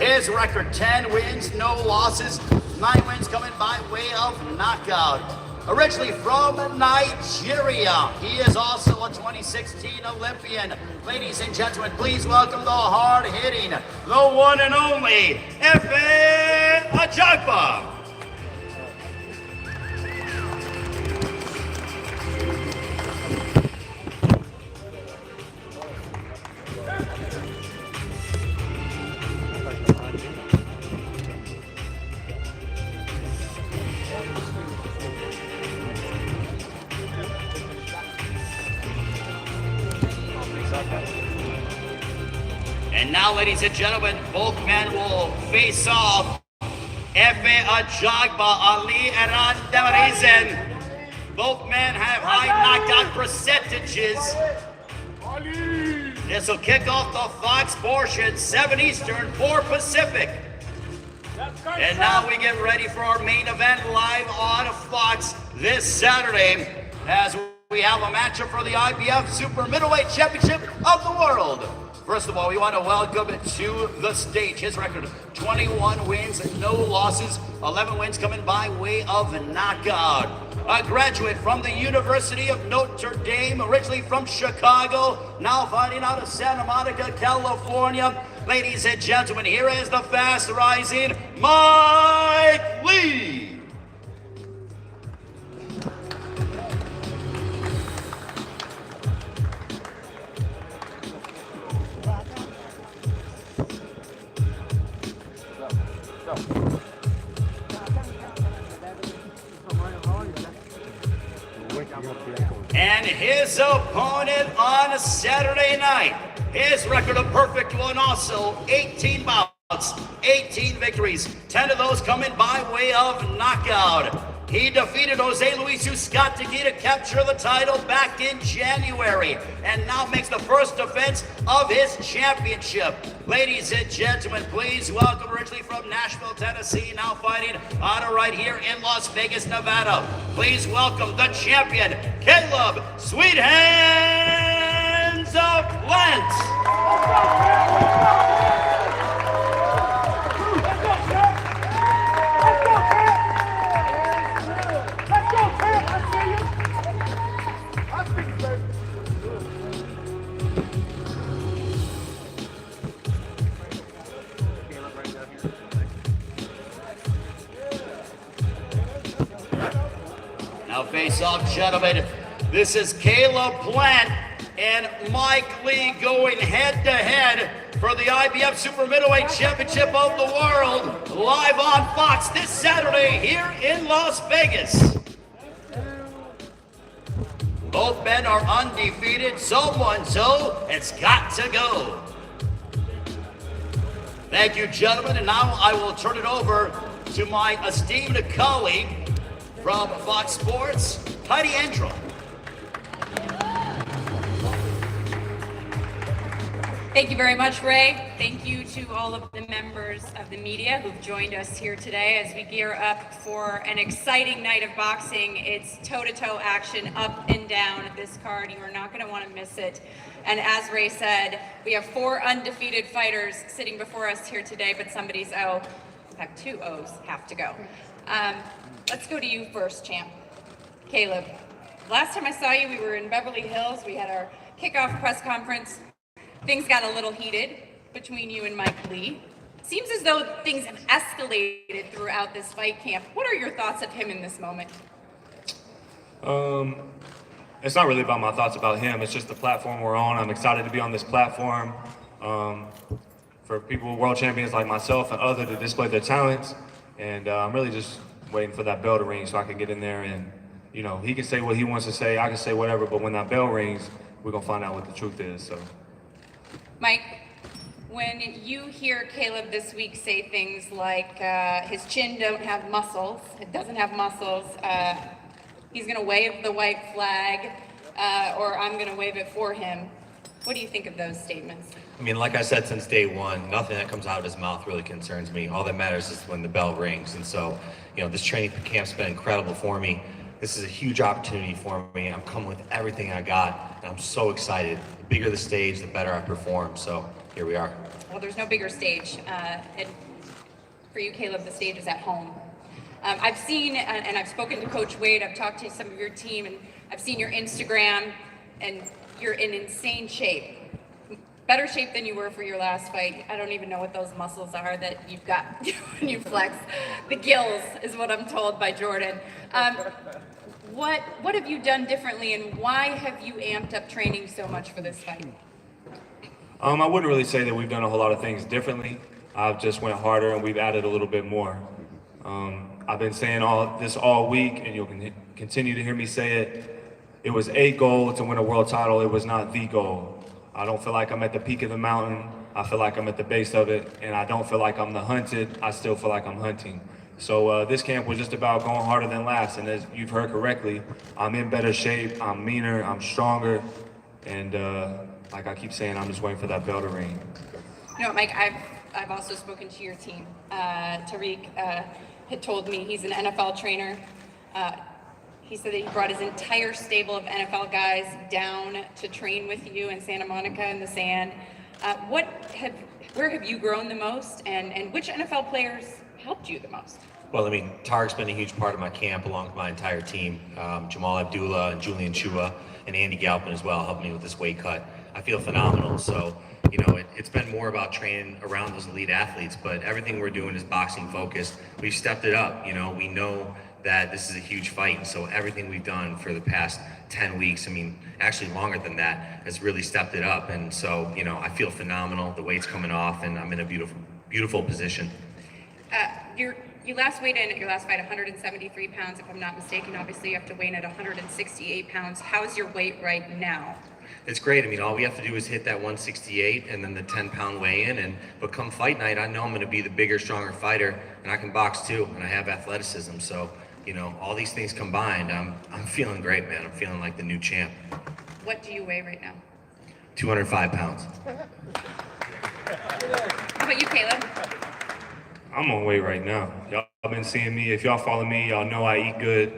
His record 10 wins, no losses, 9 wins coming by way of knockout. Originally from Nigeria, he is also a 2016 Olympian. Ladies and gentlemen, please welcome the hard-hitting, the one and only Efe Ajagba. And now, ladies and gentlemen, both men will face off. Efe Ajagba, Ali Eran. Both men have high knockout percentages. This will kick off the Fox portion, 7 Eastern, 4 Pacific. And now we get ready for our main event live on Fox this Saturday as we have a matchup for the IBF Super Middleweight Championship of the World. First of all, we want to welcome to the stage his record, 21 wins, no losses, 11 wins coming by way of knockout. A graduate from the University of Notre Dame, originally from Chicago, now fighting out of Santa Monica, California. Ladies and gentlemen, here is the fast rising Mike Lee. And his opponent on Saturday night, his record a perfect one also, 18 bouts, 18 victories, 10 of those coming by way of knockout. He defeated Jose Luis Uzcategui to capture the title back in January, and now makes the first defense of his championship. Ladies and gentlemen, please welcome, originally from Nashville, Tennessee, now fighting out of right here in Las Vegas, Nevada. Please welcome the champion, Caleb Sweet Hands Plant. Now face off, gentlemen. This is Caleb Plant and Mike Lee going head to head for the IBF Super Middleweight Championship of the World, live on Fox this Saturday here in Las Vegas. Both men are undefeated, so it's got to go. Thank you, gentlemen, and now I will turn it over to my esteemed colleague from Fox Sports, Heidi Andro. Thank you very much, Ray. Thank you to all of the members of the media who've joined us here today as we gear up for an exciting night of boxing. It's toe-to-toe action up and down this card. You are not going to want to miss it. And as Ray said, we have 4 undefeated fighters sitting before us here today, but somebody's O, in fact 2 O's, have to go. Let's go to you first, champ. Caleb, last time I saw you, we were in Beverly Hills. We had our kickoff press conference. Things got a little heated between you and Mike Lee. Seems as though things have escalated throughout this fight camp. What are your thoughts of him in this moment? It's not really about my thoughts about him. It's just the platform we're on. I'm excited to be on this platform for people, world champions like myself and others, to display their talents. And I'm really just waiting for that bell to ring so I can get in there and, you know, he can say what he wants to say, I can say whatever, but when that bell rings, we're gonna find out what the truth is, so. Mike, when you hear Caleb this week say things like his chin don't have muscles, it doesn't have muscles, he's gonna wave the white flag, or I'm gonna wave it for him, what do you think of those statements? I mean, like I said since day one, nothing that comes out of his mouth really concerns me. All that matters is when the bell rings. And so, you know, this training camp's been incredible for me. This is a huge opportunity for me. I'm coming with everything I got, and I'm so excited. The bigger the stage, the better I perform. So here we are. well, there's no bigger stage. And for you, Caleb, the stage is at home. I've seen, and I've spoken to Coach Wade, I've talked to some of your team, and I've seen your Instagram, and you're in insane shape. Better shape than you were for your last fight. I don't even know what those muscles are that you've got when you flex. The gills is what I'm told by Jordan. What have you done differently, and why have you amped up training so much for this fight? I wouldn't really say that we've done a whole lot of things differently. I've just went harder and we've added a little bit more. I've been saying all week, and you'll continue to hear me say it. It was a goal to win a world title. It was not the goal. I don't feel like I'm at the peak of the mountain. I feel like I'm at the base of it, and I don't feel like I'm the hunted. I still feel like I'm hunting. So this camp was just about going harder than last, and as you've heard correctly, I'm in better shape, I'm meaner, I'm stronger, and like I keep saying, I'm just waiting for that bell to ring. You know, Mike, I've also spoken to your team. Tariq had told me he's an NFL trainer. He said that he brought his entire stable of NFL guys down to train with you in Santa Monica in the sand. Where have you grown the most, and which NFL players helped you the most? Well, I mean, Tariq's been a huge part of my camp along with my entire team. Jamal Abdullah and Julian Chua and Andy Galpin as well helped me with this weight cut. I feel phenomenal. So, you know, it's been more about training around those elite athletes, but everything we're doing is boxing focused. We've stepped it up. You know, we know that this is a huge fight. So everything we've done for the past 10 weeks, I mean, actually longer than that, has really stepped it up. And so, you know, I feel phenomenal. The weight's coming off, and I'm in a beautiful, beautiful position. You last weighed in at your last fight 173 pounds, if I'm not mistaken. Obviously, you have to weigh in at 168 pounds. How's your weight right now? It's great. I mean, all we have to do is hit that 168 and then the 10-pound weigh-in. But come fight night, I know I'm going to be the bigger, stronger fighter, and I can box too, and I have athleticism. So, you know, all these things combined, I'm feeling great, man. I'm feeling like the new champ. What do you weigh right now? 205 pounds. How about you, Caleb? I'm on weight right now. Y'all been seeing me. If y'all follow me, y'all know I eat good.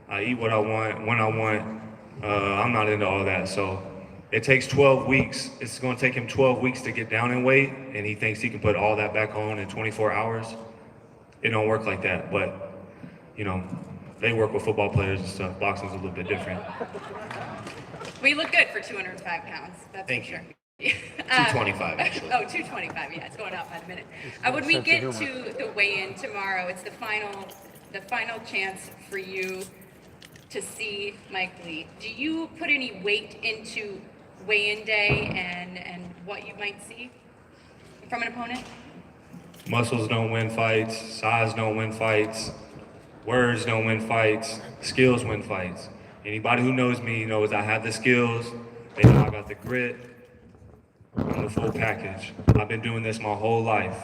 I eat what I want, when I want. I'm not into all that. So it takes 12 weeks. It's going to take him 12 weeks to get down in weight, and he thinks he can put all that back on in 24 hours. It don't work like that. But, you know, they work with football players and stuff. Boxing's a little bit different. Well, you look good for 205 pounds. That's Thank for you. sure. 225, actually. 225, yeah, it's going up by the minute. When we get to the weigh-in tomorrow, it's the final chance for you to see Mike Lee. Do you put any weight into weigh-in day and what you might see from an opponent? Muscles don't win fights. Size don't win fights. Words don't win fights. Skills win fights. Anybody who knows me knows I have the skills. They know I got the grit. I'm the full package. I've been doing this my whole life.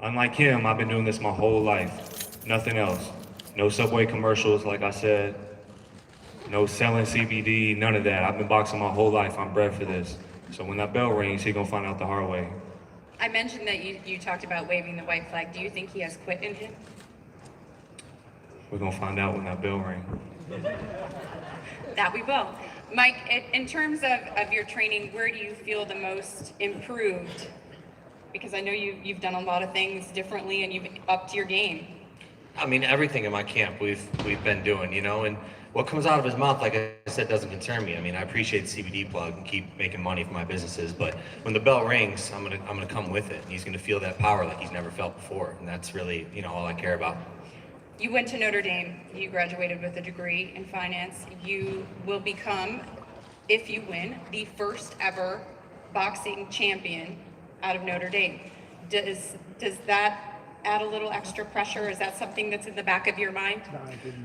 Unlike him, I've been doing this my whole life. Nothing else. No Subway commercials, like I said. No selling CBD, none of that. I've been boxing my whole life. I'm bred for this. So when that bell rings, he's gonna find out the hard way. I mentioned that you talked about waving the white flag. Do you think he has quit in him? We're gonna find out when that bell rings. That we will. Mike, in terms of your training, where do you feel the most improved? Because I know you've done a lot of things differently and you've upped your game. I mean, everything in my camp we've been doing, you know, and what comes out of his mouth, like I said, doesn't concern me. I mean, I appreciate the CBD plug and keep making money for my businesses, but when the bell rings, I'm gonna come with it, and he's gonna feel that power like he's never felt before, and that's really, you know, all I care about. You went to Notre Dame. You graduated with a degree in finance. You will become, if you win, the first ever boxing champion out of Notre Dame. Does that add a little extra pressure? Is that something that's in the back of your mind?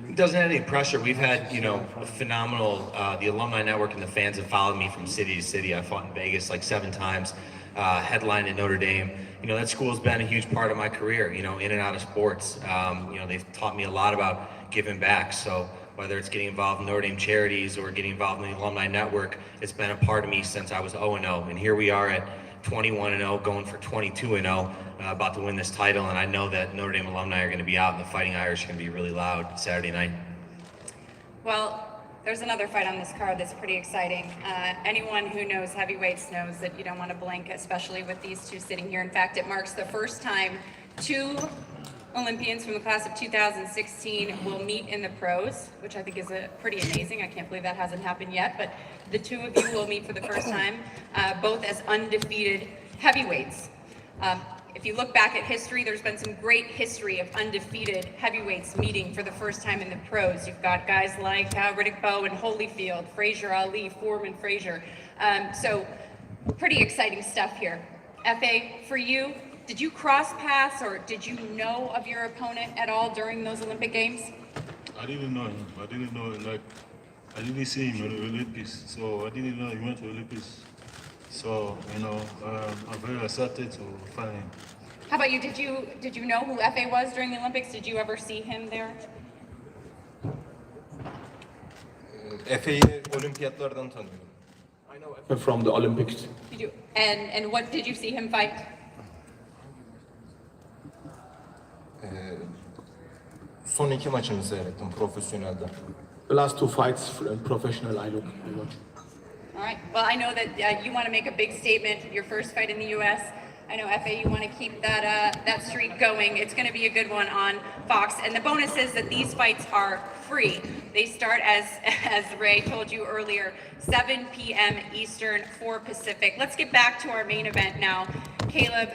It doesn't add any pressure. We've had, you know, a phenomenal, the alumni network and the fans have followed me from city to city. I fought in Vegas like 7 times, headlined at Notre Dame. You know, that school's been a huge part of my career, you know, in and out of sports. You know, they've taught me a lot about giving back. So whether it's getting involved in Notre Dame charities or getting involved in the alumni network, it's been a part of me since I was 0-0. And here we are at 21-0, going for 22-0, about to win this title. And I know that Notre Dame alumni are going to be out, and the Fighting Irish are going to be really loud Saturday night. Well, There's another fight on this card that's pretty exciting. Anyone who knows heavyweights knows that you don't want to blink, especially with these two sitting here. In fact, it marks the first time two Olympians from the class of 2016 will meet in the pros, which I think is pretty amazing. I can't believe that hasn't happened yet, but the two of you will meet for the first time, both as undefeated heavyweights. If you look back at history, there's been some great history of undefeated heavyweights meeting for the first time in the pros. You've got guys like Riddick Bowe and Holyfield, Frazier Ali, Foreman Frazier. So pretty exciting stuff here. F.A., for you, did you cross paths or did you know of your opponent at all during those Olympic Games? I didn't know him. I didn't know, like, I didn't see him in the Olympics, so I didn't know he went to the Olympics. So, you know, I'm very excited to find him. How about you? Did you know who F.A. was during the Olympics? Did you ever see him there? Efe'yi olimpiyatlardan tanıyorum. I know Efe from the Olympics. Did you? And what did you see him fight? Son 2 maçını seyrettim profesyonelde. The last two fights, professional, I watched. All right. Well, I know that you want to make a big statement. Your first fight in the U.S. I know, F.A., you want to keep that streak going. It's going to be a good one on Fox. And the bonus is that these fights are free. They start, as Ray told you earlier, 7 p.m. Eastern, 4 Pacific. Let's get back to our main event now. Caleb,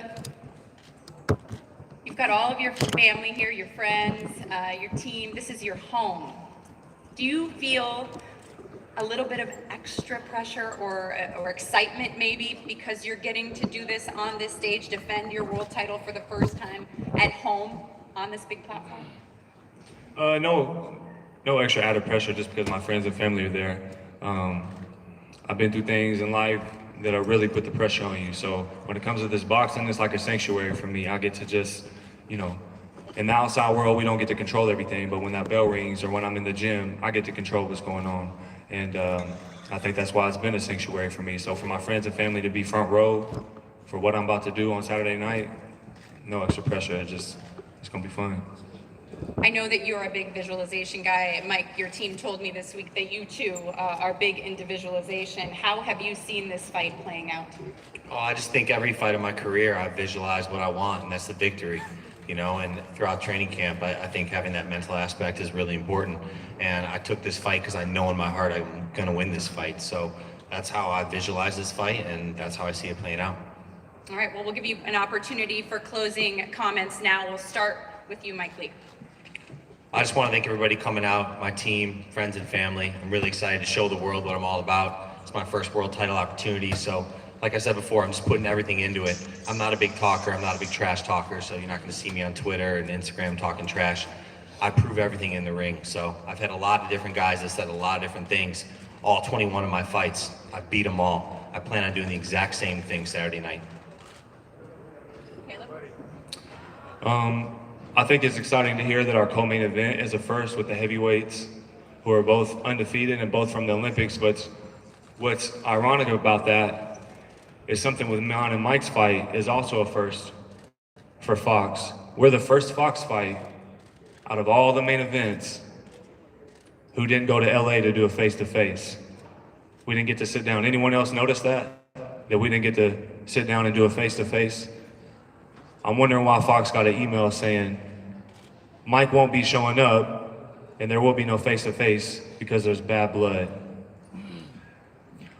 you've got all of your family here, your friends, your team. This is your home. Do you feel a little bit of extra pressure or excitement maybe because you're getting to do this on this stage, defend your world title for the first time at home on this big platform? No extra added pressure just because my friends and family are there. I've been through things in life that'll really put the pressure on you. So when it comes to this boxing, it's like a sanctuary for me. I get to just, you know, in the outside world, we don't get to control everything, but when that bell rings or when I'm in the gym, I get to control what's going on. And I think that's why it's been a sanctuary for me. So for my friends and family to be front row for what I'm about to do on Saturday night, no extra pressure. It's gonna be fun. I know that you're a big visualization guy. Mike, your team told me this week that you too are big into visualization. How have you seen this fight playing out? Oh, I just think every fight of my career, I visualize what I want, and that's the victory. You know, and throughout training camp, I think having that mental aspect is really important. And I took this fight because I know in my heart I'm going to win this fight. So that's how I visualize this fight, and that's how I see it playing out. All right, well, we'll give you an opportunity for closing comments now. We'll start with you, Mike Lee. I just want to thank everybody coming out, my team, friends and family. I'm really excited to show the world what I'm all about. It's my first world title opportunity, so like I said before, I'm just putting everything into it. I'm not a big talker, I'm not a big trash talker, so you're not gonna see me on Twitter and Instagram talking trash. I prove everything in the ring. So I've had a lot of different guys that said a lot of different things. All 21 of my fights, I beat them all. I plan on doing the exact same thing Saturday night. Caleb? I think it's exciting to hear that our co-main event is a first with the heavyweights who are both undefeated and both from the Olympics. But what's ironic about that is something with mine and Mike's fight is also a first for Fox. We're the first Fox fight out of all the main events who didn't go to LA to do a face-to-face. We didn't get to sit down. Anyone else notice that? That we didn't get to sit down and do a face-to-face? I'm wondering why Fox got an email saying, Mike won't be showing up and there will be no face-to-face because there's bad blood.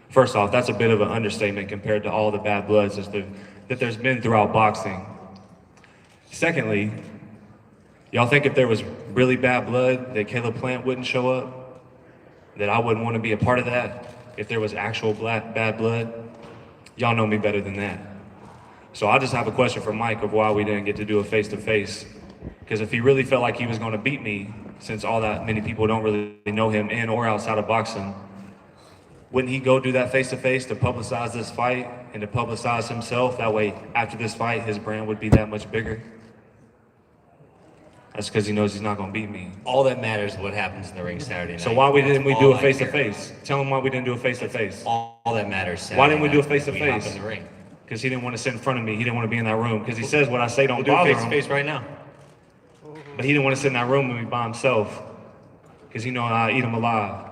First off, that's a bit of an understatement compared to all the bad bloods that there's been throughout boxing. Secondly, y'all think if there was really bad blood that Caleb Plant wouldn't show up? That I wouldn't want to be a part of that? If there was actual bad blood? Y'all know me better than that. So I just have a question for Mike of why we didn't get to do a face-to-face. Because if he really felt like he was going to beat me, since all that many people don't really know him in or outside of boxing, wouldn't he go do that face-to-face to publicize this fight and to publicize himself? That way, after this fight, his brand would be that much bigger. That's because he knows he's not going to beat me. All that matters is what happens in the ring Saturday night. So why didn't we That's do all a I face-to-face? Tell him why we didn't do a face-to-face. All that matters Saturday Why didn't we do a night when we hop face-to-face? in the ring. Because he didn't want to sit in front of me. He didn't want to be in that room. Because he says what I say don't We'll do bother a him. face-to-face right now. But he didn't want to sit in that room with me by himself. Because he know I eat him alive.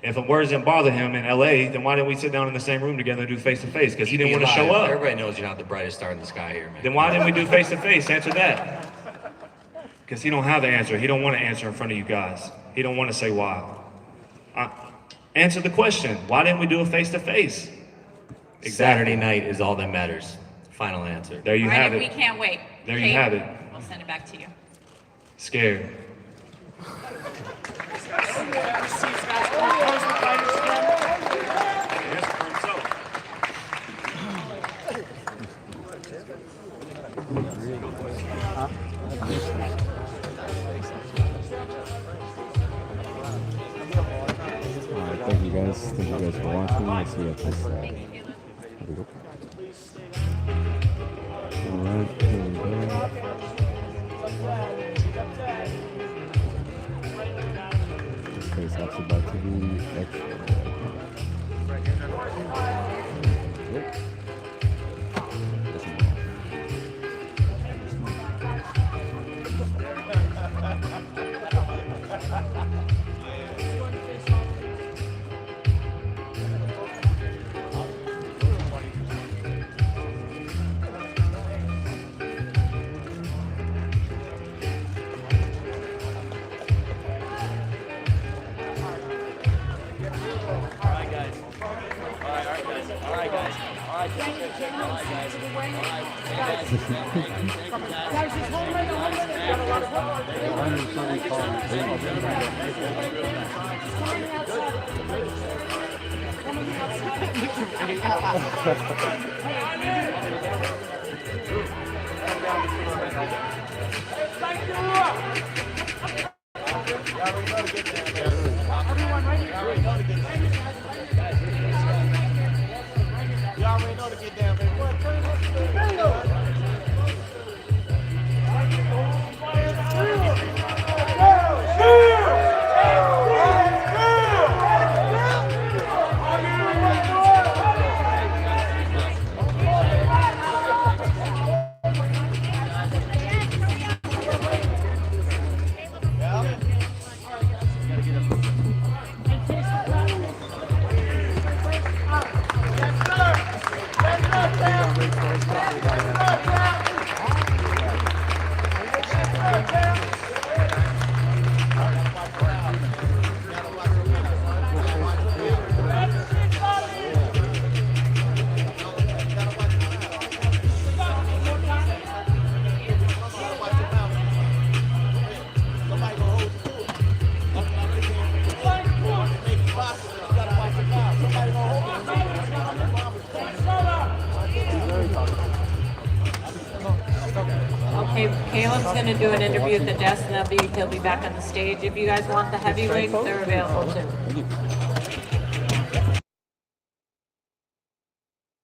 If words didn't bother him in LA, then why didn't we sit down in the same room together and do face-to-face? Because he didn't want to show up. Everybody knows you're not the brightest star in the sky here, man. Then why didn't we do face-to-face? Answer that. Because he don't have the answer. He don't want to answer in front of you guys. He don't want to say why. Answer the question. Why didn't we do a face-to-face? Saturday night is all that matters. Final answer. There you All right, have we it. can't wait. There you Kate, have it. We'll send it back to you. Scared. Alright, thank you guys. Thank you guys for watching. I'll see you at this. There we go. Alright, here we go. This place is about to be extra. Yep. This one off. Okay, Caleb's going to do an interview at the desk, and he'll be back on the stage. If you guys want the heavyweights, they're available too.